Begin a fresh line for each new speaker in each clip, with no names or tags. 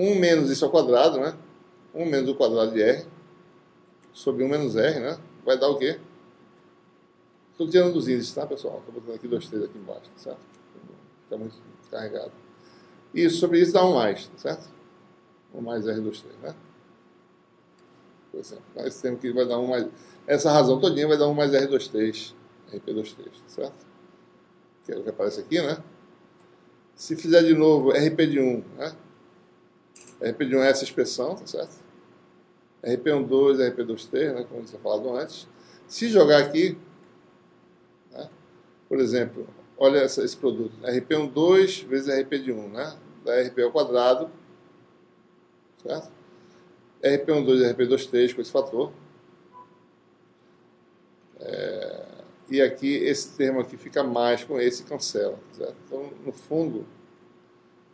1 menos isso ao quadrado, né? 1 menos o quadrado de R sobre 1 menos R, né? Vai dar o quê? Estou tirando dos índices, tá, pessoal? Estou botando aqui 2, 3 aqui embaixo, tá certo? Fica muito carregado. Isso sobre isso dá 1 mais, tá certo? 1 mais R, 2, 3, né? Por exemplo, esse termo aqui vai dar 1 mais... Essa razão todinha vai dar 1 mais R, 2, 3, RP2, 3, tá certo? Que é o que aparece aqui, né? Se fizer de novo RP de 1, né? RP de 1 é essa expressão, tá certo? RP1, 2, RP2, 3, né? Como eu tinha falado antes. Se jogar aqui, né? Por exemplo, olha esse produto. RP1, 2 vezes RP de 1, né? Da RP ao quadrado, certo? RP1, 2, RP2, 3 com esse fator. E aqui, esse termo aqui fica mais com esse e cancela, certo? Então, no fundo,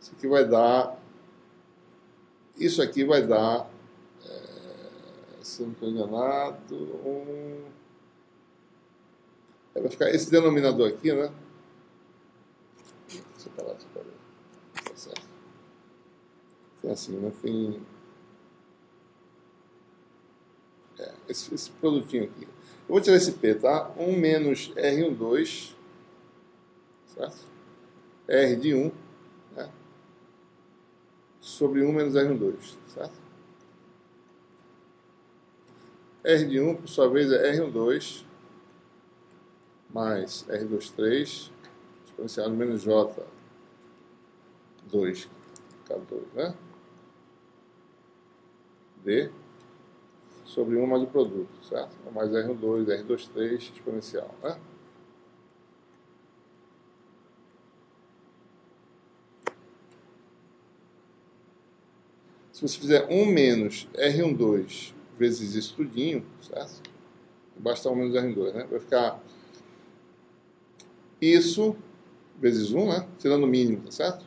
isso aqui vai dar... Isso aqui vai dar... se eu não estou enganado, vai ficar esse denominador aqui, né? Separar. Tá certo. Tem assim, né? Tem... esse produtinho aqui. Eu vou tirar esse P, tá? 1 menos R1, 2, certo? R de 1, né? Sobre 1 menos R1, 2, certo? R de 1, por sua vez, é R1, 2 mais R2, 3, exponencial menos J2, K2, né? D sobre 1 mais o produto, certo? 1 mais R1, 2, R2, 3, exponencial, né? Se você fizer 1 menos R1, 2 vezes isso tudinho, certo? Basta 1 menos R1, 2, né? Vai ficar isso vezes 1, né? Tirando o mínimo, tá certo?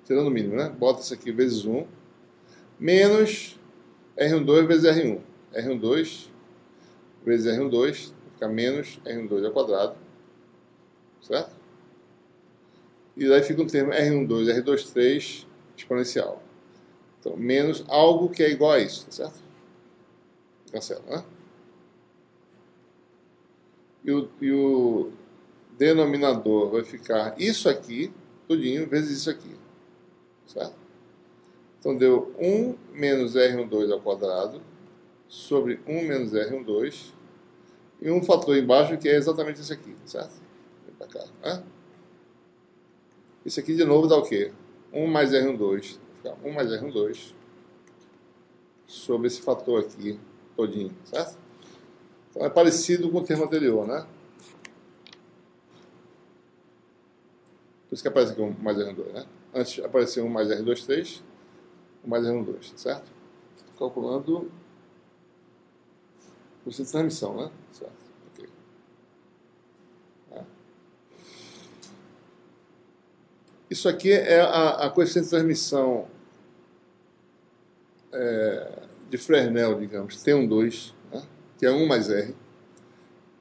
Tirando o mínimo, né? Bota isso aqui vezes 1, menos R1, 2 vezes R1. R1, 2 vezes R1, 2, fica menos R1, 2 ao quadrado, certo? E daí fica um termo R1, 2, R2, 3 exponencial. Então, menos algo que é igual a isso, tá certo? Cancela, né? E o denominador vai ficar isso aqui, tudinho, vezes isso aqui, certo? Então, deu 1 menos R1, 2 ao quadrado sobre 1 menos R1, 2 e um fator embaixo que é exatamente esse aqui, certo? Vem pra cá, né? Isso aqui de novo dá o quê? 1 mais R1, 2. Vai ficar 1 mais R1, 2 sobre esse fator aqui todinho, certo? Então é parecido com o termo anterior, né? Por isso que aparece aqui 1 mais R1, 2, né? Antes apareceu 1 mais R2, 3, 1 mais R1, 2, certo? Calculando o custo de transmissão, né? Certo. Okay. Isso aqui é a coeficiente de transmissão de Fresnel, digamos, T1, 2, né? Que é 1 mais R.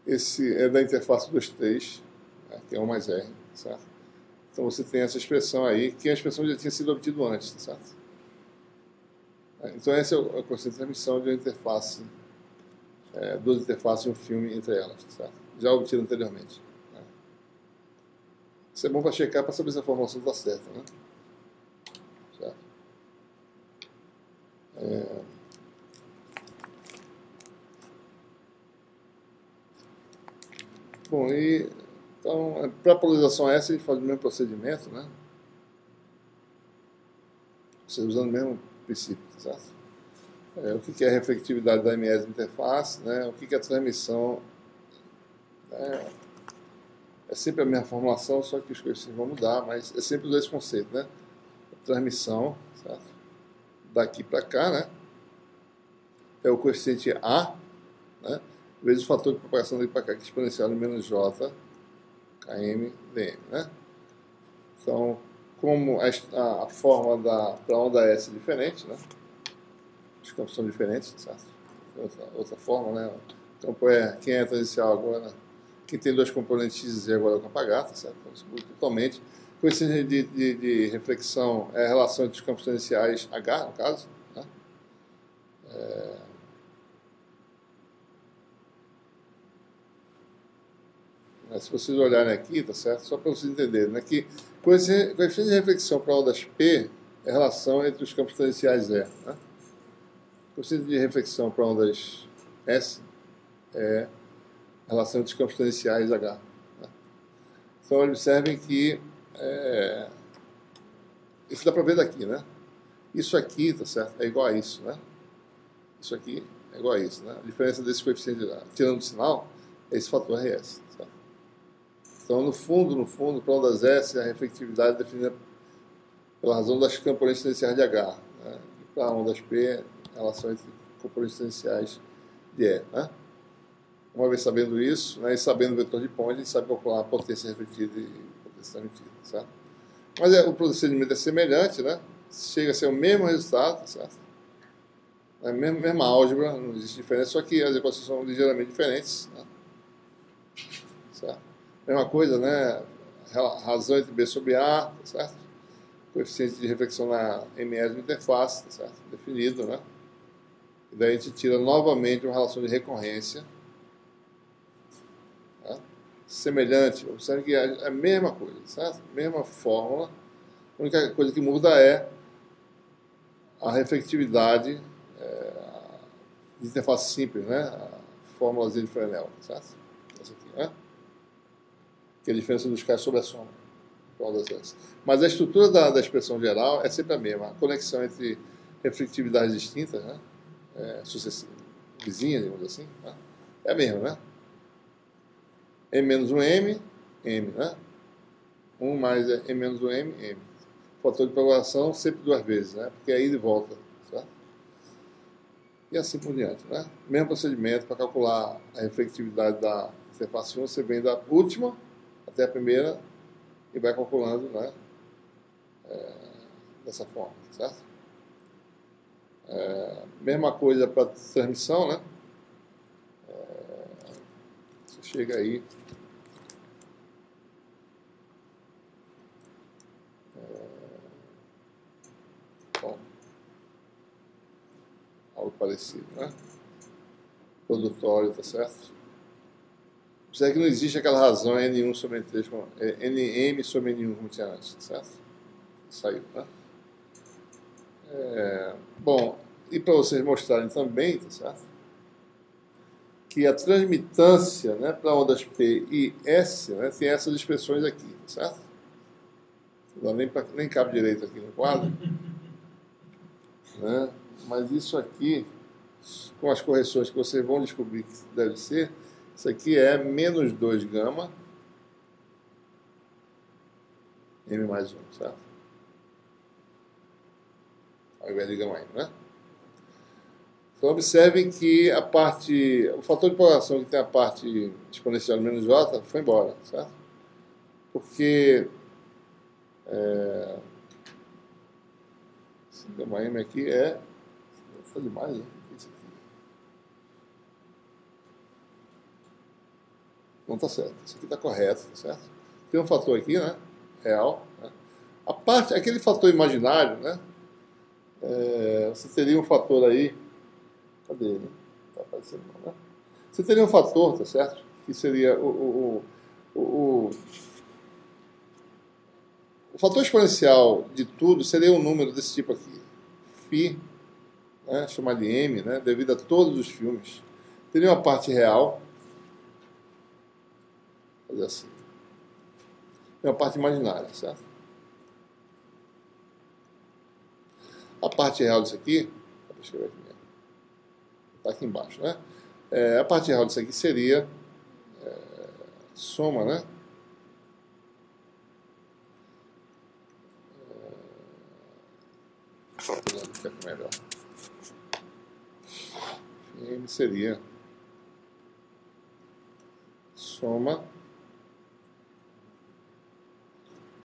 Esse é da interface 2, 3, né? Que é 1 mais R, certo? Então você tem essa expressão aí, que a expressão já tinha sido obtida antes, certo? Então essa é a coeficiente de transmissão de uma interface, duas interfaces e um filme entre elas, certo? Já obtido anteriormente. Né? Isso é bom para checar, para saber se a formação está certa, né? Certo? Bom, então, para a polarização S, a gente faz o mesmo procedimento, né? Você usando o mesmo princípio, certo? O que é a reflectividade da MS interface, né? O que é a transmissão. É sempre a mesma formulação, só que os coeficientes vão mudar, mas é sempre usar esse conceito, né? A transmissão, certo? Daqui para cá, né? É o coeficiente A, né? Vezes o fator de propagação daqui para cá, que é exponencial de menos J, Km, dm, né? Então, como a forma para a onda S é diferente, né? Os campos são diferentes, certo? Outra forma, né? Campo é quem é tangencial agora, quem tem dois componentes x e z agora é o campo H, tá certo? Então, isso muda totalmente. Coeficiente de reflexão é a relação entre os campos tangenciais H, no caso. Tá? Se vocês olharem aqui, tá certo? Só para vocês entenderem, né? Que coeficiente de reflexão para ondas P é a relação entre os campos tangenciais E. Né? Coeficiente de reflexão para ondas S é a relação entre os campos tangenciais H. Né? Então, observem que isso dá para ver daqui, né? Isso aqui, tá certo? É igual a isso, né? Isso aqui é igual a isso, né? A diferença desse coeficiente, tirando o sinal, é esse fator RS. Certo? Então, no fundo, para ondas S, a reflectividade é definida pela razão das componentes tangenciais de H. Né? E para ondas P, a relação entre componentes tangenciais de E. Né? Uma vez sabendo isso, né, e sabendo o vetor de ponte, a gente sabe calcular a potência refletida e a potência transmitida. Certo? Mas o procedimento é semelhante, né? Chega a ser o mesmo resultado, certo? É a mesma álgebra, não existe diferença, só que as equações são ligeiramente diferentes. Né? Certo? Mesma coisa, né? Razão entre B sobre A, tá certo? Coeficiente de reflexão na MS de interface, tá certo? Definido, né? E daí a gente tira novamente uma relação de recorrência. Tá? Semelhante, observe que é a mesma coisa, certo? Mesma fórmula. A única coisa que muda é a reflectividade de interface simples, né? A fórmula de Fresnel, certo? Essa aqui, né? Que é a diferença dos casos sobre a soma. Mas a estrutura da expressão geral é sempre a mesma. A conexão entre reflectividades distintas, né? Vizinhas, digamos assim, né? É a mesma, né? M menos um M, M, né? 1 mais M menos um M, M. Fator de propagação sempre duas vezes, né? Porque é ida e volta, certo? E assim por diante, né? Mesmo procedimento para calcular a reflectividade da interface 1, você vem da última até a primeira e vai calculando, né? Dessa forma, certo? Mesma coisa para transmissão, né? Você chega aí. Bom, algo parecido, né? Produtório, tá certo? Observe que não existe aquela razão N1 sobre N3, NM sobre N1 como tinha antes, tá certo? Saiu, né? Bom, e para vocês mostrarem também, tá certo? Que a transmitância, né, para ondas P e S, né, tem essas expressões aqui, tá certo? Não dá nem cabe direito aqui no quadro. Né? Mas isso aqui, com as correções que vocês vão descobrir que deve ser, isso aqui é menos 2 gama M mais 1, certo? Ao invés de gama M, né? Então observem que o fator de propagação que tem a parte exponencial de menos j foi embora, certo? Porque esse gama M aqui foi demais, né? Isso aqui. Não está certo, isso aqui está correto, tá certo? Tem um fator aqui, né? Real, né? Aquele fator imaginário, né? Você teria um fator aí. Cadê ele? Tá aparecendo, né? Você teria um fator, tá certo? Que seria o fator exponencial de tudo seria um número desse tipo aqui. Φ, né? Chamado de M, né? Devido a todos os filmes. Teria uma parte real. Fazer assim. E uma parte imaginária, certo? A parte real disso aqui, vou escrever aqui mesmo. Está aqui embaixo, né? A parte real disso aqui seria soma, né? Fica melhor. M seria soma